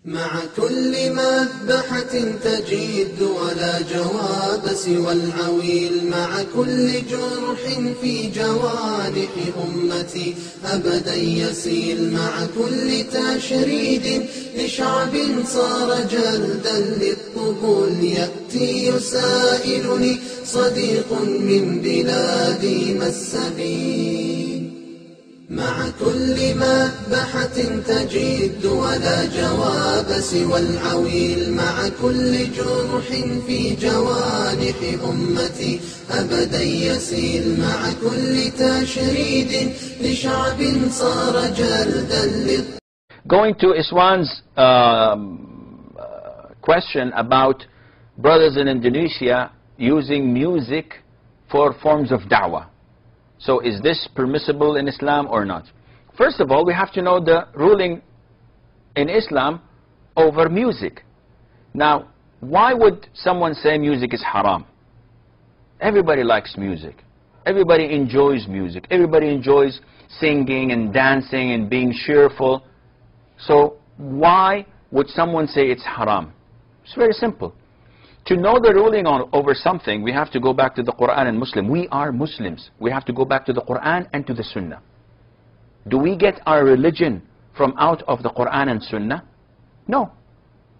مع كل مذبحة تجد ولا جواب سوى العويل، مع كل جرح في جوانح أمتي أبدا يسيل، مع كل تشريد لشعب صار جلدا للطبول يأتي يسائلني صديق من بلادي ما السبيل. مع كل مذبحة تجد ولا جواب سوى العويل، مع كل جرح في جوانح أمتي أبدا يسيل، مع كل تشريد لشعب صار جلدا. Going to Iswan's question about brothers in Indonesia using music for forms of da'wah. So is this permissible in Islam or not? First of all, we have to know the ruling in Islam over music. Now, why would someone say music is haram? Everybody likes music. Everybody enjoys music. Everybody enjoys singing and dancing and being cheerful. So why would someone say it's haram? It's very simple. To know the ruling over something, we have to go back to the Quran and Muslim. We are Muslims. We have to go back to the Quran and to the Sunnah. Do we get our religion from out of the Quran and Sunnah? No.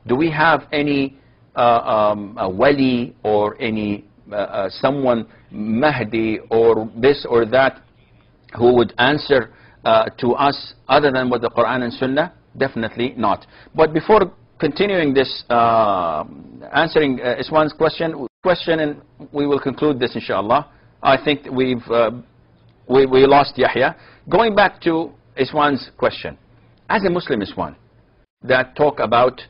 Do we have any a wali or any someone, Mahdi or this or that, who would answer to us other than what the Quran and Sunnah? Definitely not. But before continuing this, answering Iswan's question, and we will conclude this inshallah. I think we lost Yahya. Going back to Iswan's question, as a Muslim Iswan that talk about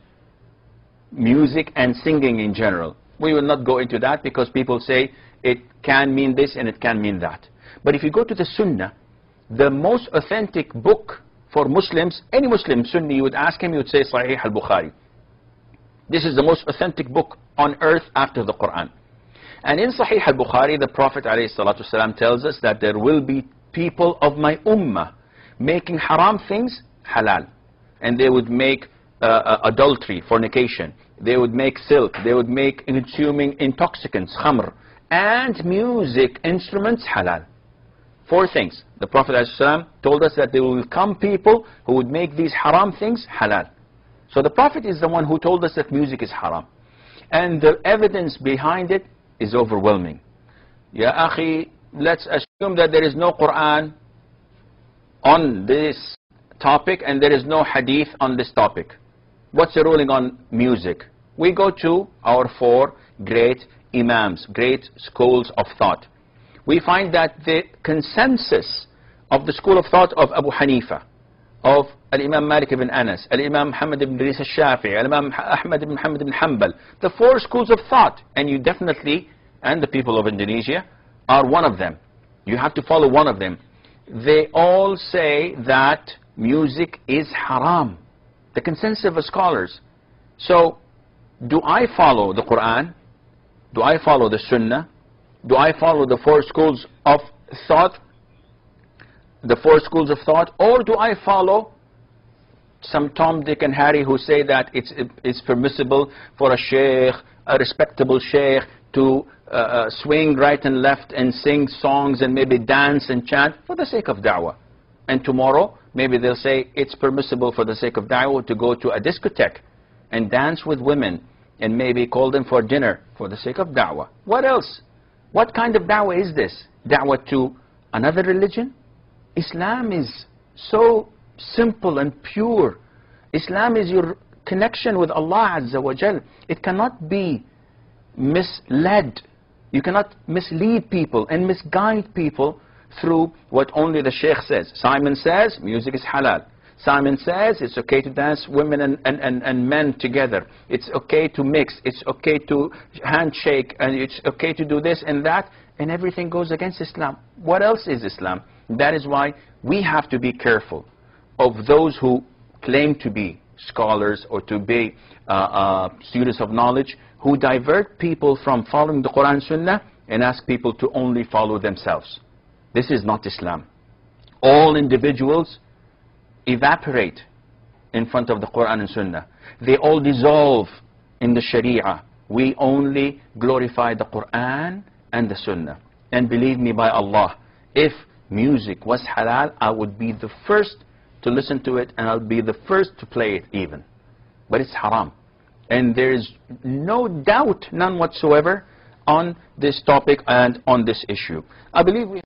music and singing in general, we will not go into that because people say it can mean this and it can mean that. But if you go to the Sunnah, the most authentic book for Muslims, any Muslim Sunni, you would ask him, you would say Sahih al-Bukhari. This is the most authentic book on earth after the Quran. And in Sahih al-Bukhari, the Prophet ﷺ tells us that there will be people of my ummah making haram things halal. And they would make adultery, fornication. They would make silk. They would make consuming intoxicants, khamr. And music instruments halal. 4 things. The Prophet ﷺ told us that there will come people who would make these haram things halal. So the Prophet is the one who told us that music is haram. And the evidence behind it is overwhelming. Ya akhi, let's assume that there is no Quran on this topic and there is no hadith on this topic. What's the ruling on music? We go to our 4 great imams, great schools of thought. We find that the consensus of the school of thought of Abu Hanifa, of Al-Imam Malik ibn Anas, Al-Imam Muhammad ibn Idris al-Shafi'i, Al-Imam Ahmad ibn Muhammad ibn Hanbal, the 4 schools of thought, and you definitely, and the people of Indonesia, are one of them. You have to follow one of them. They all say that music is haram. The consensus of the scholars. So, do I follow the Quran? Do I follow the Sunnah? Do I follow the 4 schools of thought? The 4 schools of thought? Or do I follow some Tom, Dick and Harry who say that it's permissible for a sheikh, a respectable sheikh, to swing right and left and sing songs and maybe dance and chant for the sake of da'wah? And tomorrow, maybe they'll say it's permissible for the sake of da'wah to go to a discotheque and dance with women and maybe call them for dinner for the sake of da'wah. What else? What kind of da'wah is this? Da'wah to another religion? Islam is so simple and pure. Islam is your connection with Allah Azza wa Jal. It cannot be misled. You cannot mislead people and misguide people through what only the sheikh says. Simon says music is halal. Simon says it's okay to dance women and men together. It's okay to mix. It's okay to handshake. And it's okay to do this and that. And everything goes against Islam. What else is Islam? That is why we have to be careful of those who claim to be scholars or to be students of knowledge, who divert people from following the Quran Sunnah and ask people to only follow themselves. This is not Islam. All individuals evaporate in front of the Quran and Sunnah. They all dissolve in the Sharia. We only glorify the Quran and the Sunnah. And believe me by Allah, if music was halal, I would be the first to listen to it, and I'll be the first to play it even. But it's haram. And there is no doubt, none whatsoever, on this topic and on this issue. I believe we